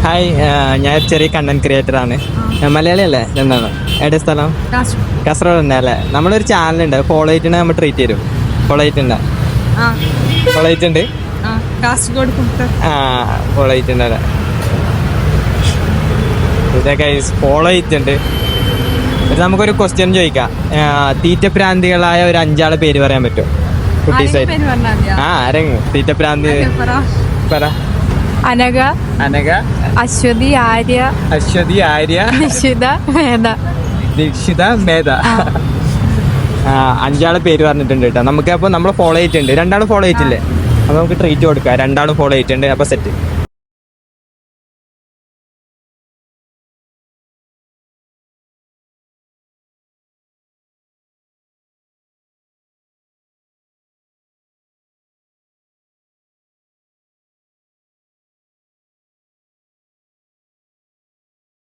Hi, ഞാൻ ചെറിയ content creator ആണ്. മലയാളി അല്ലേ? എന്താണ് എവിടെ സ്ഥലം? കാസർഗോഡ് തന്നെ അല്ലേ? നമ്മളൊരു ചാനലുണ്ട്, ഫോളോ ചെയ്തിട്ടുണ്ടെങ്കിൽ നമ്മൾ ട്രീറ്റ് തരും. ഫോളോ ചെയ്തിട്ടുണ്ട്? ഫോളോ ചെയ്തിട്ടുണ്ട്. ഫോളോ ചെയ്തിട്ടുണ്ട് അല്ലേ? ഇതൊക്കെ ഫോളോ ചെയ്തിട്ടുണ്ട്. നമുക്കൊരു ക്വസ്റ്റ്യൻ ചോദിക്കാം. തീറ്റപ്രാന്തികളായ ഒരു 5 ആളെ പേര് പറയാൻ പറ്റുമോ? കുട്ടീസായിട്ട് ആരെങ്കിലും തീറ്റപ്രാന്തി പറ. അനഘ, അശ്വതി, ആര്യ, 5 ആളെ പേര് പറഞ്ഞിട്ടുണ്ട് കേട്ടോ. നമുക്ക് അപ്പോൾ നമ്മൾ ഫോളോ ചെയ്തിട്ടുണ്ട്. 2 ആൾ ഫോളോ ചെയ്തിട്ടില്ലേ? അപ്പോൾ നമുക്ക് ട്രീറ്റ് കൊടുക്കാം. 2 ആൾ ഫോളോ ചെയ്തിട്ടുണ്ട്. അപ്പോൾ സെറ്റ്.